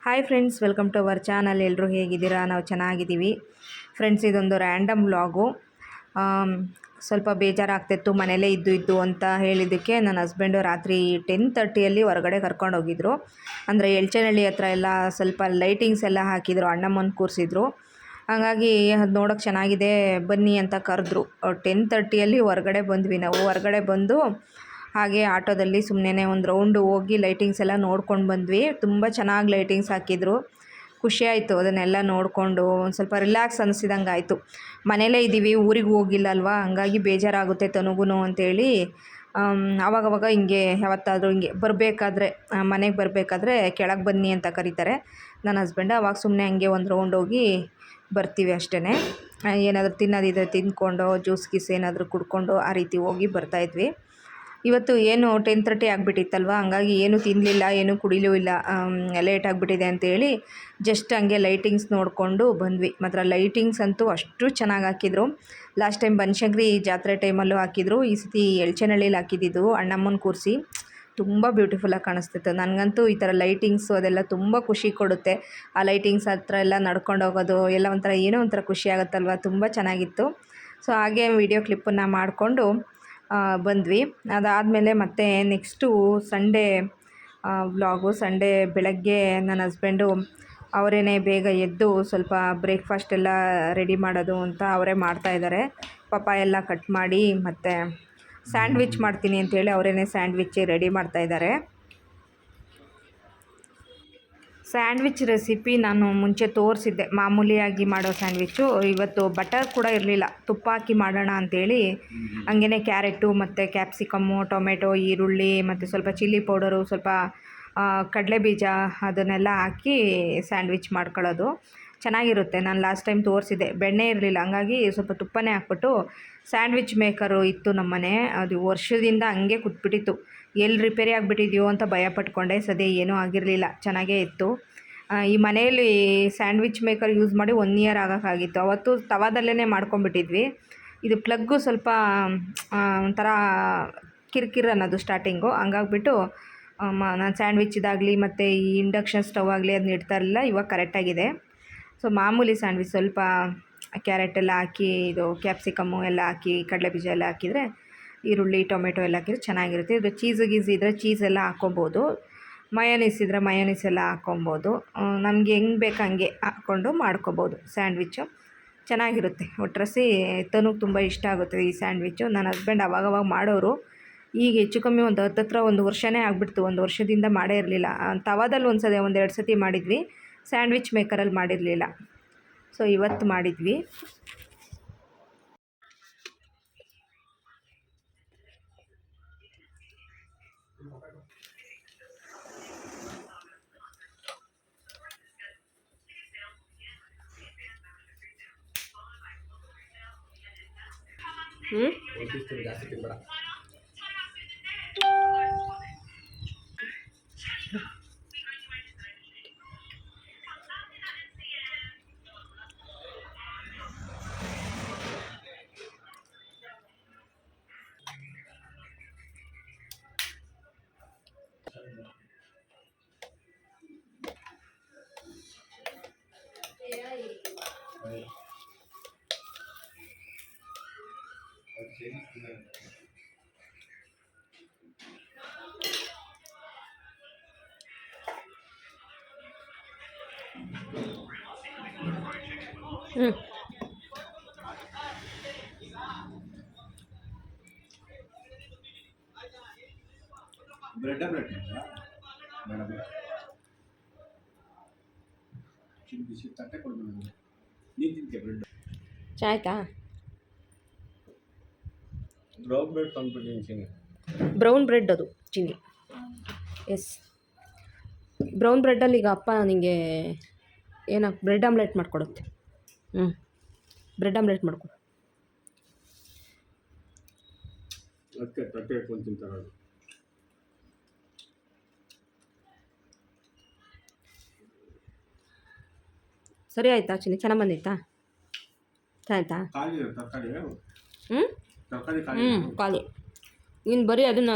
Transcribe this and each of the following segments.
Hi friends, welcome to our channel. ಎಲ್ಲರೂ ಹೇಗಿದ್ದೀರಾ? ನಾವು ಚೆನ್ನಾಗಿದ್ದೀವಿ ಫ್ರೆಂಡ್ಸ್. ಇದೊಂದು ರ್ಯಾಂಡಮ್ ವ್ಲಾಗು. ಸ್ವಲ್ಪ ಬೇಜಾರಾಗ್ತಿತ್ತು ಮನೇಲೇ ಇದ್ದು ಅಂತ ಹೇಳಿದ್ದಕ್ಕೆ ನನ್ನ ಹಸ್ಬೆಂಡು ರಾತ್ರಿ 10:30 ಹೊರಗಡೆ ಕರ್ಕೊಂಡೋಗಿದ್ರು. ಅಂದರೆ ಎಲ್ಚನಹಳ್ಳಿ ಹತ್ರ ಎಲ್ಲ ಸ್ವಲ್ಪ ಲೈಟಿಂಗ್ಸ್ ಎಲ್ಲ ಹಾಕಿದ್ರು, ಅಣ್ಣಮ್ಮನ ಕೂರಿಸಿದ್ರು. ಹಾಗಾಗಿ ಅದು ನೋಡೋಕ್ಕೆ ಚೆನ್ನಾಗಿದೆ ಬನ್ನಿ ಅಂತ ಕರೆದ್ರು. 10:30 ಹೊರಗಡೆ ಬಂದ್ವಿ. ನಾವು ಹೊರಗಡೆ ಬಂದು ಹಾಗೆ ಆಟೋದಲ್ಲಿ ಸುಮ್ಮನೆ ಒಂದು ರೌಂಡು ಹೋಗಿ ಲೈಟಿಂಗ್ಸ್ ಎಲ್ಲ ನೋಡ್ಕೊಂಡು ಬಂದ್ವಿ. ತುಂಬ ಚೆನ್ನಾಗಿ ಲೈಟಿಂಗ್ಸ್ ಹಾಕಿದ್ರು. ಖುಷಿಯಾಯಿತು ಅದನ್ನೆಲ್ಲ ನೋಡಿಕೊಂಡು. ಒಂದು ಸ್ವಲ್ಪ ರಿಲ್ಯಾಕ್ಸ್ ಅನಿಸಿದಂಗೆ ಆಯಿತು. ಮನೇಲೇ ಇದ್ದೀವಿ, ಊರಿಗೆ ಹೋಗಿಲ್ಲ ಅಲ್ವಾ, ಹಂಗಾಗಿ ಬೇಜಾರಾಗುತ್ತೆ ತನಗೂ ಅಂತೇಳಿ ಆವಾಗವಾಗ ಹಿಂಗೆ ಯಾವತ್ತಾದರೂ ಹಿಂಗೆ ಬರಬೇಕಾದ್ರೆ, ಮನೆಗೆ ಬರಬೇಕಾದ್ರೆ ಕೆಳಗೆ ಬನ್ನಿ ಅಂತ ಕರೀತಾರೆ ನನ್ನ ಹಸ್ಬೆಂಡ್. ಆವಾಗ ಸುಮ್ಮನೆ ಹಂಗೆ ಒಂದು ರೌಂಡ್ ಹೋಗಿ ಬರ್ತೀವಿ ಅಷ್ಟೇ. ಏನಾದರೂ ತಿನ್ನೋದಿದ್ರೆ ತಿಂದ್ಕೊಂಡು, ಜ್ಯೂಸ್ ಗೀಸ್ ಏನಾದರೂ ಕುಡ್ಕೊಂಡು ಆ ರೀತಿ ಹೋಗಿ ಬರ್ತಾಯಿದ್ವಿ. ಇವತ್ತು ಏನು 10:30 ಆಗಿಬಿಟ್ಟಿತ್ತಲ್ವ, ಹಂಗಾಗಿ ಏನೂ ತಿನ್ನಲಿಲ್ಲ, ಏನೂ ಕುಡಿಲೂ ಇಲ್ಲ. ಲೇಟ್ ಆಗಿಬಿಟ್ಟಿದೆ ಅಂತೇಳಿ ಜಸ್ಟ್ ಹಂಗೆ ಲೈಟಿಂಗ್ಸ್ ನೋಡಿಕೊಂಡು ಬಂದ್ವಿ. ಮಾತ್ರ ಲೈಟಿಂಗ್ಸ್ ಅಂತೂ ಅಷ್ಟು ಚೆನ್ನಾಗಿ ಹಾಕಿದ್ರು. ಲಾಸ್ಟ್ ಟೈಮ್ ಬನಶಂಕರಿ ಜಾತ್ರೆ ಟೈಮಲ್ಲೂ ಹಾಕಿದ್ರು, ಈ ಸತಿ ಎಲ್ಚನಹಳ್ಳಿಲಿ ಹಾಕಿದ್ದು ಅಣ್ಣಮ್ಮನ ಕೂರಿಸಿ. ತುಂಬ ಬ್ಯೂಟಿಫುಲ್ಲಾಗಿ ಕಾಣಿಸ್ತಿತ್ತು. ನನಗಂತೂ ಈ ಥರ ಲೈಟಿಂಗ್ಸು ಅದೆಲ್ಲ ತುಂಬ ಖುಷಿ ಕೊಡುತ್ತೆ. ಆ ಲೈಟಿಂಗ್ಸ್ ಹತ್ರ ಎಲ್ಲ ನಡ್ಕೊಂಡು ಹೋಗೋದು ಎಲ್ಲ ಒಂಥರ ಏನೋ ಒಂಥರ ಖುಷಿ ಆಗುತ್ತಲ್ವ, ತುಂಬ ಚೆನ್ನಾಗಿತ್ತು. ಸೊ ಹಾಗೆ ವಿಡಿಯೋ ಕ್ಲಿಪ್ಪನ್ನು ಮಾಡಿಕೊಂಡು ಬಂದ್ವಿ. ಅದಾದಮೇಲೆ ಮತ್ತೆ ನೆಕ್ಸ್ಟು ಸಂಡೇ ವ್ಲಾಗು. ಸಂಡೇ ಬೆಳಗ್ಗೆ ನನ್ನ ಹಸ್ಬೆಂಡು ಅವರೇ ಬೇಗ ಎದ್ದು ಸ್ವಲ್ಪ ಬ್ರೇಕ್ಫಾಸ್ಟ್ ಎಲ್ಲ ರೆಡಿ ಮಾಡೋದು ಅಂತ ಅವರೇ ಮಾಡ್ತಾಯಿದ್ದಾರೆ. ಪಪ್ಪಾಯ ಎಲ್ಲ ಕಟ್ ಮಾಡಿ ಮತ್ತು ಸ್ಯಾಂಡ್ವಿಚ್ ಮಾಡ್ತೀನಿ ಅಂತೇಳಿ ಅವರೇ ಸ್ಯಾಂಡ್ವಿಚ್ ರೆಡಿ ಮಾಡ್ತಾಯಿದ್ದಾರೆ. ಸ್ಯಾಂಡ್ವಿಚ್ ರೆಸಿಪಿ ನಾನು ಮುಂಚೆ ತೋರಿಸಿದ್ದೆ, ಮಾಮೂಲಿಯಾಗಿ ಮಾಡೋ ಸ್ಯಾಂಡ್ವಿಚ್ಚು. ಇವತ್ತು ಬಟರ್ ಕೂಡ ಇರಲಿಲ್ಲ, ತುಪ್ಪ ಹಾಕಿ ಮಾಡೋಣ ಅಂಥೇಳಿ ಹಂಗೇ ಕ್ಯಾರೆಟು ಮತ್ತು ಕ್ಯಾಪ್ಸಿಕಮ್ಮು, ಟೊಮೆಟೊ, ಈರುಳ್ಳಿ ಮತ್ತು ಸ್ವಲ್ಪ ಚಿಲ್ಲಿ ಪೌಡರು, ಸ್ವಲ್ಪ ಕಡಲೆ ಬೀಜ ಅದನ್ನೆಲ್ಲ ಹಾಕಿ ಸ್ಯಾಂಡ್ವಿಚ್ ಮಾಡ್ಕೊಳ್ಳೋದು ಚೆನ್ನಾಗಿರುತ್ತೆ. ನಾನು ಲಾಸ್ಟ್ ಟೈಮ್ ತೋರಿಸಿದ್ದೆ, ಬೆಣ್ಣೆ ಇರಲಿಲ್ಲ, ಹಂಗಾಗಿ ಸ್ವಲ್ಪ ತುಪ್ಪನೇ ಹಾಕ್ಬಿಟ್ಟು. ಸ್ಯಾಂಡ್ವಿಚ್ ಮೇಕರು ಇತ್ತು ನಮ್ಮನೆ, ಅದು ವರ್ಷದಿಂದ ಹಂಗೆ ಕೂತ್ಬಿಟ್ಟಿತ್ತು. ಎಲ್ಲಿ ರಿಪೇರಿ ಆಗಿಬಿಟ್ಟಿದೆಯೋ ಅಂತ ಭಯ ಪಟ್ಕೊಂಡೆ. ಸದ್ಯ ಏನೂ ಆಗಿರಲಿಲ್ಲ, ಚೆನ್ನಾಗೇ ಇತ್ತು. ಈ ಮನೆಯಲ್ಲಿ ಸ್ಯಾಂಡ್ವಿಚ್ ಮೇಕರ್ ಯೂಸ್ ಮಾಡಿ 1 ಇಯರ್ ಆಗೋಕ್ಕಾಗಿತ್ತು. ಅವತ್ತು ತವಾದಲ್ಲೇ ಮಾಡ್ಕೊಂಬಿಟ್ಟಿದ್ವಿ. ಇದು ಪ್ಲಗ್ಗು ಸ್ವಲ್ಪ ಒಂಥರ ಕಿರಿಕಿರಿ ಅನ್ನೋದು ಸ್ಟಾರ್ಟಿಂಗು. ಹಂಗಾಗ್ಬಿಟ್ಟು ನಾನು ಸ್ಯಾಂಡ್ವಿಚ್ ಇದಾಗಲಿ ಮತ್ತು ಈ ಇಂಡಕ್ಷನ್ ಸ್ಟವ್ ಆಗಲಿ ಅದನ್ನ ಇಡ್ತಾ ಇರಲಿಲ್ಲ. ಇವಾಗ ಕರೆಕ್ಟಾಗಿದೆ. ಸೊ ಮಾಮೂಲಿ ಸ್ಯಾಂಡ್ವಿಚ್ ಸ್ವಲ್ಪ ಕ್ಯಾರೆಟ್ ಎಲ್ಲ ಹಾಕಿ, ಇದು ಕ್ಯಾಪ್ಸಿಕಮ್ಮು ಎಲ್ಲ ಹಾಕಿ, ಕಡಲೆ ಬೀಜ ಎಲ್ಲ ಹಾಕಿದರೆ, ಈರುಳ್ಳಿ ಟೊಮೆಟೊ ಎಲ್ಲ ಹಾಕಿದರೆ ಚೆನ್ನಾಗಿರುತ್ತೆ. ಇದು ಚೀಸು ಗೀಸ್ ಇದ್ದರೆ ಚೀಸೆಲ್ಲ ಹಾಕ್ಕೊಬೋದು, ಮಯೋನೀಸ್ ಇದ್ದರೆ ಮಯೋನೀಸ್ ಎಲ್ಲ ಹಾಕ್ಕೊಬೋದು. ನಮಗೆ ಹೆಂಗೆ ಬೇಕು ಹಂಗೆ ಹಾಕ್ಕೊಂಡು ಮಾಡ್ಕೊಬೋದು ಸ್ಯಾಂಡ್ವಿಚ್ಚು. ಚೆನ್ನಾಗಿರುತ್ತೆ. ಒಟ್ರಾಸಿ ತನಗೆ ತುಂಬ ಇಷ್ಟ ಆಗುತ್ತೆ ಈ ಸ್ಯಾಂಡ್ವಿಚ್ಚು. ನನ್ನ ಹಸ್ಬೆಂಡ್ ಅವಾಗವಾಗ ಮಾಡೋರು. ಈಗ ಹೆಚ್ಚು ಕಮ್ಮಿ ಒಂದು ಹತ್ತತ್ರ 1 ವರ್ಷನೇ ಆಗಿಬಿಡ್ತು. 1 ವರ್ಷದಿಂದ ಮಾಡೇ ಇರಲಿಲ್ಲ. ತವಾದಲ್ಲಿ ಒಂದು 2 ಸತಿ ಮಾಡಿದ್ವಿ, ಸ್ಯಾಂಡ್ವಿಚ್ ಮೇಕರಲ್ಲಿ ಮಾಡಿರಲಿಲ್ಲ. ಸೊ ಇವತ್ತು ಮಾಡಿದ್ವಿ. ಬ್ರೆಡ್ ಆಮ್ಲೆಟ್ ಮೇಡಮ್, ಬಿಸಿ ತಟ್ಟೆ ಕೊಡು ಮೇಡಮ್. ನೀನು ತಿಂತೀಯ ಬ್ರೆಡ್? ಚಾ ಆಯಿತಾ? ಬ್ರೌನ್ ಬ್ರೆಡ್ ತಂದ್ಬಿಟ್ಟಿದ್ದೀನಿ. ಬ್ರೌನ್ ಬ್ರೆಡ್ ಅದು ಚಿಲ್ಲಿ. ಎಸ್, ಬ್ರೌನ್ ಬ್ರೆಡ್ಡಲ್ಲಿ ಈಗ ಅಪ್ಪ ನಿನಗೆ ಏನಾಗಿ ಬ್ರೆಡ್ ಆಮ್ಲೆಟ್ ಮಾಡಿಕೊಡುತ್ತೆ. ಬ್ರೆಡ್ ಆಮ್ಲೆಟ್ ಮಾಡಿಕೊಡು. ಅದಕ್ಕೆ ತಟ್ಟೆ ಇಟ್ಕೊಂಡು ತಿಂತಾರೆ. ಸರಿ ಆಯಿತಾ ಚಿನ್ನಿ? ಚೆನ್ನಾಗಿ ಬಂದೈತಾ? ಆಯಿತಾ? ತರಕಾರಿ ಖಾಲಿ. ನೀನು ಬರೀ ಅದನ್ನು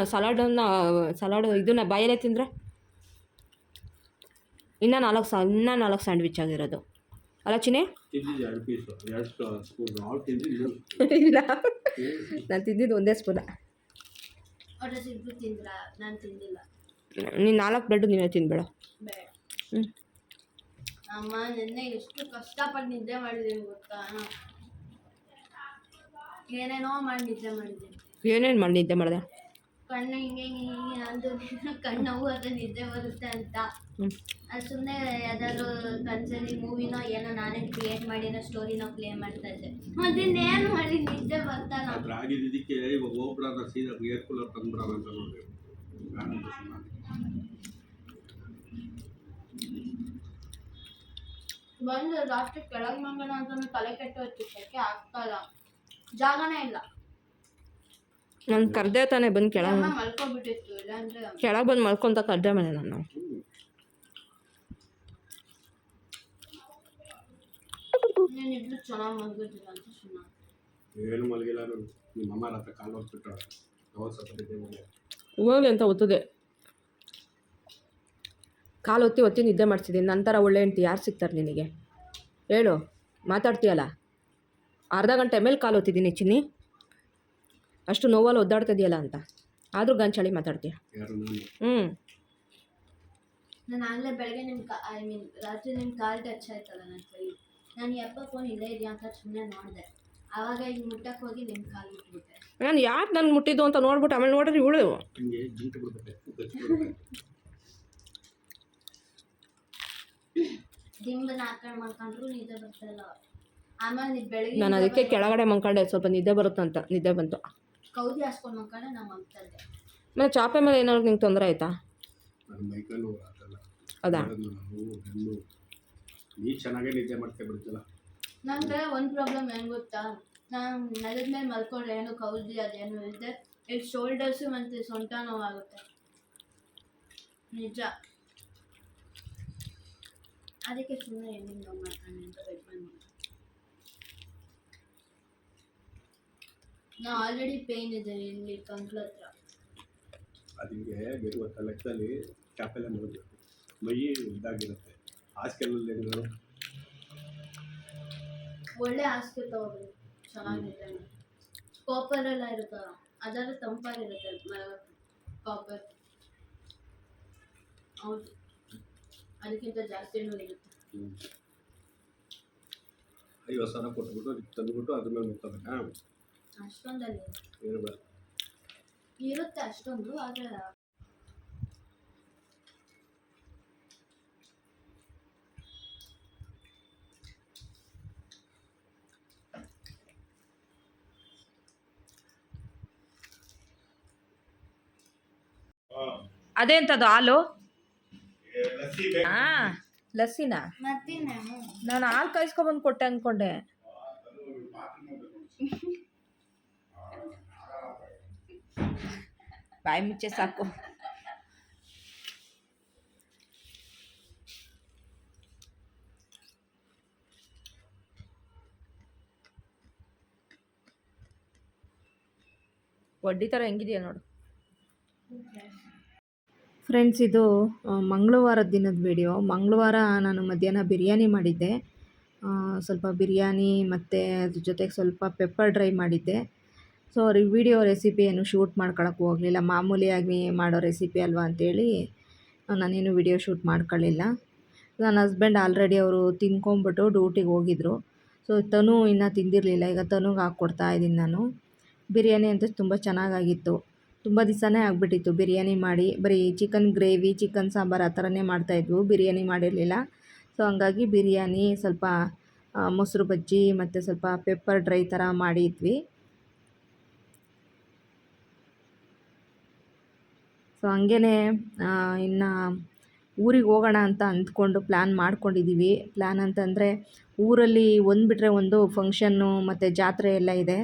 ಸಲಾಡು ಇದನ್ನು ಬಾಯಲ್ಲೇ ತಿಂದರೆ ಇನ್ನೂ 4 ಸ್ಯಾಂಡ್ವಿಚ್ ಆಗಿರೋದು ಅಲ್ಲ ಚಿನ್ನಿ? ತಿಂದಿದ್ದು 2 ಪೀಸು 2 ಸ್ಪೂನ್ ಅವ್ರು ತಿಂದಿದ್ದು ಇಲ್ಲ, ನಾನು ತಿಂದಿದ್ದು ಒಂದೇ ಸ್ಪೂನ. ನಾನು ತಿಂದಿಲ್ಲ. ನೀನು 4 ಬ್ರೆಡ್ ನೀವೇ ತಿನ್ಬೇಡ. ಬೇಡ. ಹ್ಞೂ ಅಮ್ಮ ನಿನ್ನೆ ಎಷ್ಟು ಕಷ್ಟಪಟ್ಟು ನಿದ್ದೆ ಮಾಡಿದ್ದೀನಿ ಗೊತ್ತಾ? ಏನೇನೋ ಮಾಡಿ ನಿದ್ದೆ ಮಾಡಿದ್ದೀನಿ. ಏನೇನು ಮಾಡಿ ನಿದ್ದೆ ಮಾಡಿದೆ? ಕಣ್ಣು ಹಿಂಗೆ ಹಿಂಗೆ ಅಂದು ಕಣ್ಣು ನೋವು ಅದು ನಿದ್ದೆ ಬರುತ್ತೆ ಅಂತ. ಅದು ಸುಮ್ಮನೆ ಯಾವ್ದಾದ್ರು ಕನ್ಸಲ್ಲಿ ಮೂವಿನೋ ಏನೋ ನಾನೇ ಕ್ರಿಯೇಟ್ ಮಾಡಿರೋ ಸ್ಟೋರಿನೋ ಪ್ಲೇ ಮಾಡ್ತಾ ಇದ್ದೆ. ಮತ್ತಿನ್ನೇನು ಮಾಡಿ ನಿದ್ದೆ ಬರ್ತಾ ನಾವು ಅದ್ರ ಆಗಿದ್ದಕ್ಕೆ ಇವಾಗ ಹೋಗ್ಬಿಡೋಣ ಸೀದಾ ಏರ್ ಕೂಲರ್ ತಂದ್ಬಿಡೋಣ ಅಂತ ನೋಡ್ರಿ. ಬಂದು ಲಾಸ್ಟಿಗೆ ಕೆಳಗೆ ಮಂಗೋಣ ಅಂತಲೂ ತಲೆ ಕೆಟ್ಟು ಹಚ್ಚಿಟ್ಟಕ್ಕೆ ಆಗ್ತಾಯಿಲ್ಲ, ಜಾಗನೇ ಇಲ್ಲ. ನಾನು ಕರ್ದೆ ತಾನೇ ಬಂದು ಕೆಳಗೆ ಮಲ್ಕೊಬಿಟ್ಟಿತ್ತು, ಇಲ್ಲಾಂದ್ರೆ ಕೆಳಗೆ ಬಂದು ಮಲ್ಕೊಂತ ಕರ್ದೆ ಮೇಲೆ ನಾನು. ನೀನಿಬ್ರು ಚೆನ್ನಾಗಿ ಮಲ್ಗಿದ್ದೀರ ಅಂತ ಸುಮ್ಮನೆ. ಏನು ಮಲಗಿಲ್ಲ ನಾನು. ನಿಮ್ಮ ಅಮ್ಮ ಹತ್ರ ಕಾಲು ಹೊತ್ಬಿಟ್ಟ ಅವಾಗ ಸ್ವಲ್ಪ ನಿದ್ದೆ ಮಾಡಿ ಹೋಗಿ ಅಂತ ಒತ್ತದೆ. ಕಾಲು ಒತ್ತಿ ನಿದ್ದೆ ಮಾಡ್ತಿದ್ದೀನಿ. ನಂತರ ಒಳ್ಳೆ ಹೆಂಡ್ತಿ ಯಾರು ಸಿಗ್ತಾರೆ ನಿನಗೆ ಹೇಳು? ಮಾತಾಡ್ತೀಯಲ್ಲ, ಅರ್ಧ ಗಂಟೆ ಮೇಲೆ ಕಾಲು ಒತ್ತಿದ್ದೀನಿ ಚಿನ್ನಿ, ಅಷ್ಟು ನೋವಲ್ಲಿ ಒದ್ದಾಡ್ತಿದೆಯಲ್ಲ ಅಂತ, ಆದರೂ ಗಂಚಳಿ ಮಾತಾಡ್ತೀಯ. ಯಾರು ನಾನು? ನಾನು ಆಗಲೇ ಬೆಳಗ್ಗೆ ರಾತ್ರಿ ನಿಮ್ಮ ಕಾಲ್ ಟಚ್ ಆಯ್ತಲ್ಲ ನನ್ನ ಕೈ. ನಾನು ಯಪ್ಪ ಫೋನ್ ಇಲ್ಲೇ ಇದೆಯಾ ಅಂತ ಸುಮ್ಮನೆ ನೋಡಿದೆ. ಆವಾಗ ಈಗ ಮುಟ್ಟಕ್ಕೆ ಹೋಗಿ ನಿಮ್ಮ ಕಾಲು ಮುಟ್ಬಿಟ್ಟೆ. ನಾನು ಯಾಕೆ ನನಗೆ ಮುಟ್ಟಿದ್ದು ಅಂತ ನೋಡ್ಬಿಟ್ಟು ಆಮೇಲೆ ನೋಡ್ರಿ ಇವಳು ಹಿಂಗೆ ಜಿಂಟು ಬಿಡ್ಬೇಕು. ದಿಂಬನ್ನ ಹಾಕೊಂಡು ಮಾಡ್ಕೊಂಡ್ರು ನಿದ್ದೆ ಬರ್ತಾಯಿಲ್ಲ. ಆಮೇಲೆ ನೀವು ಬೆಳಗ್ಗೆ ನಾನು ಅದಕ್ಕೆ ಕೆಳಗಡೆ ಮಲ್ಕೊಂಡೆ, ಸ್ವಲ್ಪ ನಿದ್ದೆ ಬರುತ್ತಂತ. ನಿದ್ದೆ ಬಂತು. ಕೌದಿ ಹಾಸ್ಕೊಂಡು ಮಲ್ಕೊಂಡೆ ನಾನು ಮಲ್ತಾ ಇದ್ದೆ. ಆಮೇಲೆ ಚಾಪೆ ಮೇಲೆ ಏನಾದ್ರು ನಿಂಗೆ ತೊಂದರೆ ಆಯಿತಾ? ನನ್ನ ಮೈಕಲ್ಲು ಅದಲ್ಲ. ಹೌದಾ? ಬೆನ್ನು ನೀ ಚೆನ್ನಾಗೇ ನಿದ್ದೆ ಮಾಡ್ತಾ ಬಿಡ್ತಿಲ್ಲ. ನನಗೆ ಒಂದು ಪ್ರಾಬ್ಲಮ್ ಏನು ಗೊತ್ತಾ? ನಾನು ನೆಲದ ಮೇಲೆ ಮಲ್ಕೊಂಡ್ರೆ ಏನು ಕೌದಿ ಅದೇನು ಇದೆ, ಇಲ್ಲಿ ಶೋಲ್ಡರ್ಸು ಮತ್ತು ಸೊಂಟ ನೋವಾಗುತ್ತೆ ನಿಜ. ಅದಕ್ಕೆ ಸುಮ್ಮನೆ ಹೆಣ್ಣಿಗೆ ನೋವು ಮಾಡ್ಕೊಂಡು ಅಂತ ಬೆಡ್ ಬಂದು. ನಾ ಆಲ್ರೆಡಿ ಪೇಯ್ನ್ ಇದೆ ಇಲ್ಲಿ ಕಂಕ್ಳ ಹತ್ರ. ಅದಕ್ಕೆ ಗೆರುವಂಥ ಲೆಕ್ಕದಲ್ಲಿ ಚಾಪೆಲ್ಲ ನೋಡಬೇಕು. ಮೈ ಇದಾಗಿರುತ್ತೆ. ಹಾಸ್ಟೆಲಲ್ಲಿ ಹೆಂಗೆ ಒಳ್ಳೆ ಹಾಸಿಗೆ ತಗೋಬೇಕು, ಚೆನ್ನಾಗಿದೆ. ಕಾಪರೆಲ್ಲ ಇರುತ್ತಲ್ಲ, ಅದಾದ್ರೂ ತಂಪಾಗಿರುತ್ತೆ ಕಾಪರ್. ಹೌದು, ಅದಕ್ಕಿಂತ ಜಾಸ್ತಿನೂ ಇರುತ್ತೆ. 50,000 ಕೊಟ್ಬಿಟ್ಟು ತಂದುಬಿಟ್ಟು ಅದ್ರ ಮೇಲೆ ಮುಗ್ತಬೇಕಾ? ಅಷ್ಟೊಂದಲ್ಲಿ ಇರಬೇಕು. ಇರುತ್ತೆ ಅಷ್ಟೊಂದು, ಆದರೆ ಅದೇಂಥದ್ದು ಹಾಲು? ಹಾಂ, ಲಸ್ಸಿನಾ? ಮತ್ತೇನು ನಾನು ಹಾಲು ಕಾಯಿಸ್ಕೊಬಂದು ಕೊಟ್ಟೆ ಅಂದ್ಕೊಂಡೆ. ಬಾಯಿ ಮುಚ್ಚೆ ಸಾಕು. ವಡ್ಡಿ ಥರ ಹೆಂಗಿದೆಯಾ ನೋಡು. ಫ್ರೆಂಡ್ಸ್, ಇದು ಮಂಗಳವಾರದ ದಿನದ ವಿಡಿಯೋ. ಮಂಗಳವಾರ ನಾನು ಮಧ್ಯಾಹ್ನ ಬಿರಿಯಾನಿ ಮಾಡಿದ್ದೆ. ಸ್ವಲ್ಪ ಬಿರಿಯಾನಿ ಮತ್ತು ಅದ್ರ ಜೊತೆಗೆ ಸ್ವಲ್ಪ ಪೆಪ್ಪರ್ ಡ್ರೈ ಮಾಡಿದ್ದೆ. ಸೊ ವಿಡಿಯೋ ರೆಸಿಪಿ ಏನು ಶೂಟ್ ಮಾಡ್ಕೊಳಕ್ಕೆ ಹೋಗಲಿಲ್ಲ. ಮಾಮೂಲಿಯಾಗಿ ಮಾಡೋ ರೆಸಿಪಿ ಅಲ್ವಾ ಅಂಥೇಳಿ ನಾನೇನು ವಿಡಿಯೋ ಶೂಟ್ ಮಾಡ್ಕೊಳ್ಳಿಲ್ಲ. ನನ್ನ ಹಸ್ಬೆಂಡ್ ಆಲ್ರೆಡಿ ಅವರು ತಿನ್ಕೊಂಬಿಟ್ಟು ಡ್ಯೂಟಿಗೆ ಹೋಗಿದ್ರು. ಸೊ ತನು ಇನ್ನೂ ತಿಂದಿರಲಿಲ್ಲ. ಈಗ ತನುಗೆ ಹಾಕ್ಕೊಡ್ತಾಯಿದ್ದೀನಿ ನಾನು. ಬಿರಿಯಾನಿ ಅಂತೂ ತುಂಬ ಚೆನ್ನಾಗಾಗಿತ್ತು. ತುಂಬ ದಿವಸನೇ ಆಗಿಬಿಟ್ಟಿತ್ತು ಬಿರಿಯಾನಿ ಮಾಡಿ. ಬರೀ ಚಿಕನ್ ಗ್ರೇವಿ, ಚಿಕನ್ ಸಾಂಬಾರು ಆ ಥರನೇ ಮಾಡ್ತಾಯಿದ್ವು, ಬಿರಿಯಾನಿ ಮಾಡಿರಲಿಲ್ಲ. ಸೊ ಹಂಗಾಗಿ ಬಿರಿಯಾನಿ, ಸ್ವಲ್ಪ ಮೊಸರು ಬಜ್ಜಿ ಮತ್ತು ಸ್ವಲ್ಪ ಪೆಪ್ಪರ್ ಡ್ರೈ ಥರ ಮಾಡಿದ್ವಿ. ಸೊ ಹಂಗೇ ಇನ್ನು ಊರಿಗೆ ಹೋಗೋಣ ಅಂತ ಅಂದ್ಕೊಂಡು ಪ್ಲ್ಯಾನ್ ಮಾಡ್ಕೊಂಡಿದ್ದೀವಿ. ಪ್ಲ್ಯಾನ್ ಅಂತಂದರೆ ಊರಲ್ಲಿ ಒಂದು ಬಿಟ್ಟರೆ ಒಂದು ಫಂಕ್ಷನ್ನು ಮತ್ತು ಜಾತ್ರೆ ಎಲ್ಲ ಇದೆ.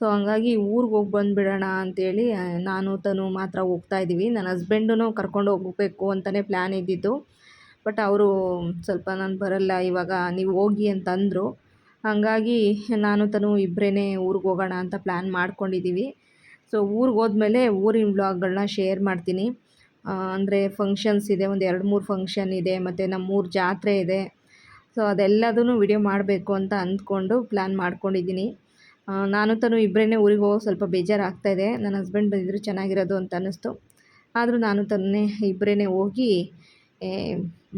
ಸೊ ಹಂಗಾಗಿ ಊರಿಗೆ ಹೋಗಿ ಬಂದುಬಿಡೋಣ ಅಂಥೇಳಿ ನಾನು ತನು ಮಾತ್ರ ಹೋಗ್ತಾಯಿದ್ದೀವಿ. ನನ್ನ ಹಸ್ಬೆಂಡೂ ಕರ್ಕೊಂಡು ಹೋಗಬೇಕು ಅಂತಲೇ ಪ್ಲ್ಯಾನ್ ಇದ್ದಿದ್ದು. ಬಟ್ ಅವರು ಸ್ವಲ್ಪ ನಾನು ಬರಲ್ಲ ಇವಾಗ, ನೀವು ಹೋಗಿ ಅಂತಂದರು. ಹಾಗಾಗಿ ನಾನು ತನು ಇಬ್ಬರೇ ಊರಿಗೆ ಹೋಗೋಣ ಅಂತ ಪ್ಲ್ಯಾನ್ ಮಾಡ್ಕೊಂಡಿದ್ದೀವಿ. ಸೊ ಊರಿಗೆ ಹೋದ್ಮೇಲೆ ಊರಿನ ವ್ಲಾಗ್ಗಳನ್ನ ಶೇರ್ ಮಾಡ್ತೀನಿ. ಅಂದರೆ ಫಂಕ್ಷನ್ಸ್ ಇದೆ, ಒಂದು 2-3 ಫಂಕ್ಷನ್ ಇದೆ, ಮತ್ತು ನಮ್ಮೂರ ಜಾತ್ರೆ ಇದೆ. ಸೊ ಅದೆಲ್ಲದೂ ವಿಡಿಯೋ ಮಾಡಬೇಕು ಅಂತ ಅಂದ್ಕೊಂಡು ಪ್ಲ್ಯಾನ್ ಮಾಡ್ಕೊಂಡಿದ್ದೀನಿ. ನಾನು ತನು ಇಬ್ಬರೇ ಊರಿಗೆ ಹೋಗೋಕೆ ಸ್ವಲ್ಪ ಬೇಜಾರಾಗ್ತಾಯಿದೆ. ನನ್ನ ಹಸ್ಬೆಂಡ್ ಬಂದಿದ್ರು ಚೆನ್ನಾಗಿರೋದು ಅಂತ ಅನ್ನಿಸ್ತು. ಆದರೂ ನಾನು ತನ್ನೇ ಇಬ್ಬರೇ ಹೋಗಿ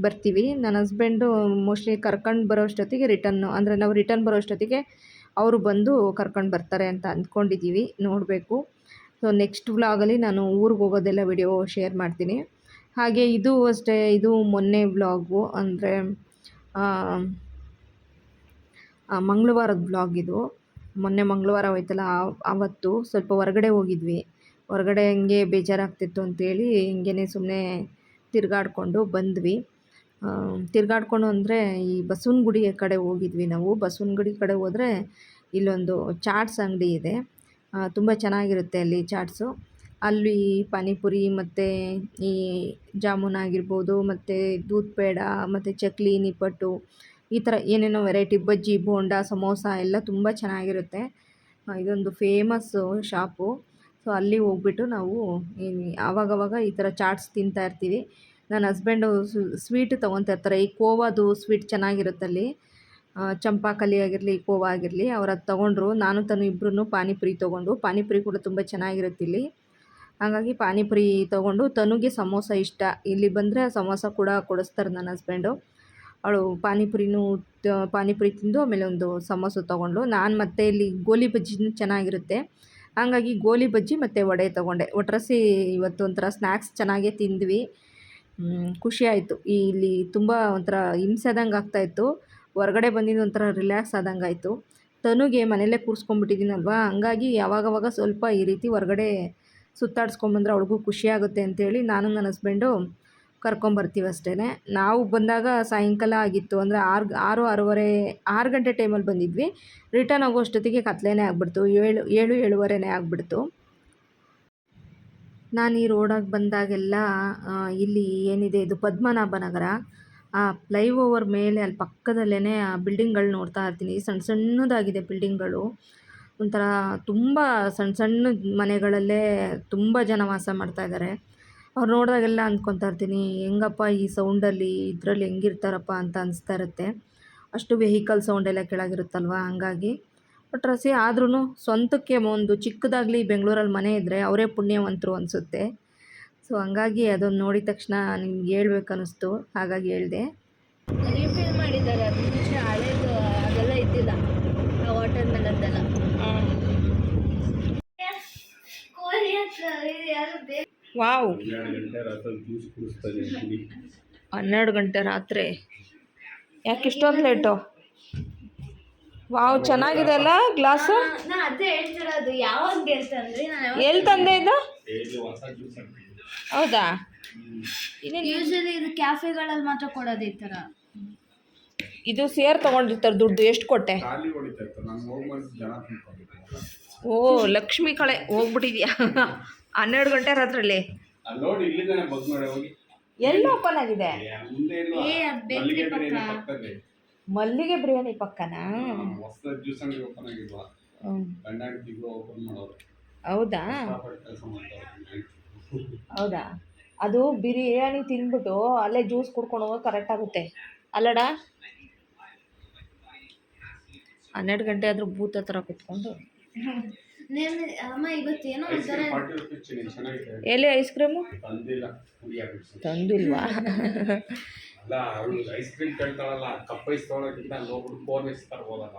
ಬರ್ತೀವಿ. ನನ್ನ ಹಸ್ಬೆಂಡು ಮೋಸ್ಟ್ಲಿ ಕರ್ಕೊಂಡು ಬರೋ ಅಷ್ಟೊತ್ತಿಗೆ ಅಂದರೆ ನಾವು ರಿಟರ್ನ್ ಬರೋ ಅಷ್ಟೊತ್ತಿಗೆ ಅವರು ಬಂದು ಕರ್ಕೊಂಡು ಬರ್ತಾರೆ ಅಂತ ಅಂದ್ಕೊಂಡಿದ್ದೀವಿ. ನೋಡಬೇಕು. ಸೊ ನೆಕ್ಸ್ಟ್ ವ್ಲಾಗಲ್ಲಿ ನಾನು ಊರಿಗೆ ಹೋಗೋದೆಲ್ಲ ವಿಡಿಯೋ ಶೇರ್ ಮಾಡ್ತೀನಿ. ಹಾಗೆ ಇದು ಅಷ್ಟೇ, ಇದು ಮೊನ್ನೆ ವ್ಲಾಗು, ಅಂದರೆ ಮಂಗಳವಾರದ ವ್ಲಾಗ್ ಇದು. ಮೊನ್ನೆ ಮಂಗಳವಾರ ಹೋಯ್ತಲ್ಲ ಆವತ್ತು ಸ್ವಲ್ಪ ಹೊರಗಡೆ ಹೋಗಿದ್ವಿ. ಹೊರಗಡೆ ಹಂಗೆ ಬೇಜಾರಾಗ್ತಿತ್ತು ಅಂತೇಳಿ ಹಿಂಗೇ ಸುಮ್ಮನೆ ತಿರುಗಾಡ್ಕೊಂಡು ಬಂದ್ವಿ. ತಿರುಗಾಡ್ಕೊಂಡು ಅಂದರೆ ಈ ಬಸವನಗುಡಿ ಕಡೆ ಹೋಗಿದ್ವಿ ನಾವು. ಬಸವನಗುಡಿ ಕಡೆ ಹೋದರೆ ಇಲ್ಲೊಂದು ಚಾಟ್ಸ್ ಅಂಗಡಿ ಇದೆ. ತುಂಬ ಚೆನ್ನಾಗಿರುತ್ತೆ ಅಲ್ಲಿ ಚಾಟ್ಸು. ಅಲ್ಲಿ ಪಾನಿಪುರಿ ಮತ್ತು ಈ ಜಾಮೂನ್ ಆಗಿರ್ಬೋದು, ಮತ್ತು ದೂದ್ ಪೇಡ, ಮತ್ತು ಚಕ್ಲಿ, ನಿಪ್ಪಟ್ಟು, ಈ ಥರ ಏನೇನೋ ವೆರೈಟಿ ಬಜ್ಜಿ, ಬೋಂಡ, ಸಮೋಸ ಎಲ್ಲ ತುಂಬ ಚೆನ್ನಾಗಿರುತ್ತೆ. ಇದೊಂದು ಫೇಮಸ್ಸು ಶಾಪು. ಸೊ ಅಲ್ಲಿ ಹೋಗ್ಬಿಟ್ಟು ನಾವು ಆವಾಗವಾಗ ಈ ಥರ ಚಾಟ್ಸ್ ತಿಂತಾಯಿರ್ತೀವಿ. ನನ್ನ ಹಸ್ಬೆಂಡು ಸ್ವೀಟ್ ತೊಗೊತಾ ಇರ್ತಾರೆ. ಈ ಕೋವಾದು ಸ್ವೀಟ್ ಚೆನ್ನಾಗಿರುತ್ತಲ್ಲಿ, ಚಂಪಾಕಲಿ ಆಗಿರಲಿ, ಕೋವಾ ಆಗಿರಲಿ, ಅವ್ರು ಅದು ತೊಗೊಂಡ್ರು. ನಾನು ತನು ಇಬ್ಬರೂ ಪಾನಿಪುರಿ ತೊಗೊಂಡು, ಪಾನಿಪುರಿ ಕೂಡ ತುಂಬ ಚೆನ್ನಾಗಿರುತ್ತೆ ಇಲ್ಲಿ. ಹಾಗಾಗಿ ಪಾನಿಪುರಿ ತೊಗೊಂಡು, ತನುಗೆ ಸಮೋಸ ಇಷ್ಟ. ಇಲ್ಲಿ ಬಂದರೆ ಸಮೋಸ ಕೂಡ ಕೊಡಿಸ್ತಾರೆ ನನ್ನ ಹಸ್ಬೆಂಡು. ಅವಳು ಪಾನಿಪುರಿ ತಿಂದು ಆಮೇಲೆ ಒಂದು ಸಮೋಸ ತೊಗೊಂಡು, ನಾನು ಮತ್ತೆ ಇಲ್ಲಿ ಗೋಲಿ ಬಜ್ಜಿನೂ ಚೆನ್ನಾಗಿರುತ್ತೆ, ಹಾಗಾಗಿ ಗೋಲಿ ಬಜ್ಜಿ ಮತ್ತು ವಡೆ ತೊಗೊಂಡೆ. ಒಟ್ರಾಸಿ ಇವತ್ತು ಒಂಥರ ಸ್ನ್ಯಾಕ್ಸ್ ಚೆನ್ನಾಗೇ ತಿಂದ್ವಿ. ಖುಷಿ ಆಯಿತು. ಇಲ್ಲಿ ತುಂಬ ಒಂಥರ ಹಿಂಸೆದಂಗೆ ಆಗ್ತಾಯಿತ್ತು. ಹೊರಗಡೆ ಬಂದಿದ್ದು ಒಂಥರ ರಿಲ್ಯಾಕ್ಸ್ ಆದಂಗೆ ಆಯಿತು. ತನುಗೆ ಮನೆಯಲ್ಲೇ ಕೂರಿಸ್ಕೊಂಡ್ಬಿಟ್ಟಿದ್ದೀನಲ್ವ, ಹಂಗಾಗಿ ಯಾವಾಗವಾಗ ಸ್ವಲ್ಪ ಈ ರೀತಿ ಹೊರಗಡೆ ಸುತ್ತಾಡ್ಸ್ಕೊಂಬಂದ್ರೆ ಅವಳಿಗೂ ಖುಷಿಯಾಗುತ್ತೆ ಅಂತೇಳಿ ನಾನು ನನ್ನ ಹಸ್ಬೆಂಡು ಕರ್ಕೊಂಬರ್ತೀವಿ ಅಷ್ಟೇ. ನಾವು ಬಂದಾಗ ಸಾಯಂಕಾಲ ಆಗಿತ್ತು, ಅಂದರೆ 6 ಗಂಟೆ ಟೈಮಲ್ಲಿ ಬಂದಿದ್ವಿ. ರಿಟರ್ನ್ ಆಗೋ ಅಷ್ಟೊತ್ತಿಗೆ ಕತ್ಲೇನೇ ಆಗಿಬಿಡ್ತು, 7-7:30 ಆಗಿಬಿಡ್ತು. ನಾನು ಈ ರೋಡಾಗಿ ಬಂದಾಗೆಲ್ಲ ಇಲ್ಲಿ ಏನಿದೆ, ಇದು ಪದ್ಮನಾಭ ನಗರ. ಆ ಫ್ಲೈಓವರ್ ಮೇಲೆ ಅಲ್ಲಿ ಪಕ್ಕದಲ್ಲೇ ಆ ಬಿಲ್ಡಿಂಗ್ಗಳು ನೋಡ್ತಾ ಇರ್ತೀನಿ. ಸಣ್ಣ ಸಣ್ಣದಾಗಿದೆ ಬಿಲ್ಡಿಂಗ್ಗಳು. ಒಂಥರ ತುಂಬ ಸಣ್ಣ ಮನೆಗಳಲ್ಲೇ ತುಂಬ ಜನ ವಾಸ ಮಾಡ್ತಾಯಿದ್ದಾರೆ. ಅವ್ರು ನೋಡಿದಾಗೆಲ್ಲ ಅಂದ್ಕೊತಾ ಇರ್ತೀನಿ, ಹೆಂಗಪ್ಪ ಈ ಸೌಂಡಲ್ಲಿ ಇದರಲ್ಲಿ ಹೆಂಗಿರ್ತಾರಪ್ಪ ಅಂತ ಅನಿಸ್ತಾ ಇರುತ್ತೆ. ಅಷ್ಟು ವೆಹಿಕಲ್ ಸೌಂಡೆಲ್ಲ ಕೆಳಗಿರುತ್ತಲ್ವ, ಹಂಗಾಗಿ. ಒಟ್ರಾಸಿ ಆದ್ರೂ ಸ್ವಂತಕ್ಕೆ ಒಂದು ಚಿಕ್ಕದಾಗಲಿ ಬೆಂಗಳೂರಲ್ಲಿ ಮನೆ ಇದ್ದರೆ ಅವರೇ ಪುಣ್ಯವಂತರು ಅನಿಸುತ್ತೆ. ಸೊ ಹಂಗಾಗಿ ಅದನ್ನು ನೋಡಿದ ತಕ್ಷಣ ನಿಮ್ಗೆ ಹೇಳ್ಬೇಕು ಅನ್ನಿಸ್ತು, ಹಾಗಾಗಿ ಹೇಳಿದೆ. ರೀಫಿಲ್ ಮಾಡಿದ್ದಾರೆ, ಅದು ಮುಂಚೆ ಹಳೇದು ಅದೆಲ್ಲ ಇದ್ದಿಲ್ಲ, ಆ ವಾಟರ್ ಮೆಲನ್ದೆಲ್ಲ. ವಾವ್, 12 ಗಂಟೆ ರಾತ್ರಿ ಯಾಕೆ ಇಷ್ಟೊಂದು ಲೇಟು? ವಾವ್, ಚೆನ್ನಾಗಿದೆ ಅಲ್ಲ ಗ್ಲಾಸು. ನಾ ಅದೇ ಹೇಳ್ತಿರೋದು, ಯಾವಾಗ ಗೆಲ್ತಂದ್ರೆ ಎಲ್ಲಿ ತಂದೆ ಇದು? ಹೌದಾ? ಯೂಶಲಿ ಇದು ಕ್ಯಾಫೆಗಳಲ್ಲಿ ಮಾತ್ರ ಕೊಡೋದು ಈ ಥರ. ಇದು ಸೇರ್ ತೊಗೊಂಡಿರ್ತಾರೆ ದುಡ್ಡು. ಎಷ್ಟು ಕೊಟ್ಟೆ? ಓ ಲಕ್ಷ್ಮಿ ಕಳೆ ಹೋಗ್ಬಿಟ್ಟಿದ್ಯಾ 12 ಗಂಟೆ ರಾತ್ರಲ್ಲಿ. ಎಲ್ಲಿ ಓಪನ್ ಆಗಿದೆ? ಮಲ್ಲಿಗೆ ಬಿರಿಯಾನಿ ಪಕ್ಕನಾ? ಹೌದಾ? ಹೌದಾ? ಅದು ಬಿರಿಯಾನಿ ತಿಂದ್ಬಿಟ್ಟು ಅಲ್ಲೇ ಜ್ಯೂಸ್ ಕುಡ್ಕೊಂಡು ಹೋಗೋಕೆ ಕರೆಕ್ಟ್ ಆಗುತ್ತೆ ಅಲ್ಲಡ? 12 ಗಂಟೆ ಆದರೂ ಭೂತ ಥರ ಕುತ್ಕೊಂಡು. ಅಮ್ಮ ಇವತ್ತೇನೋ ಒಂಥರ. ಎಲ್ಲಿ ಐಸ್ ಕ್ರೀಮು ತಂದಿಲ್ವಾ? ಅಲ್ಲ, ಅವಳು ಐಸ್ ಕ್ರೀಮ್ ಕೇಳ್ತಾಳಲ್ಲ, ಕಪ್ ಐಸ್ ತೊಗೊಳಕ್ಕಿಂತ ಅಲ್ಲಿ ಹೋಗ್ಬಿಟ್ಟು ಕೋನ್ ಐಸ್ ತರ್ಬೋದಲ್ಲ.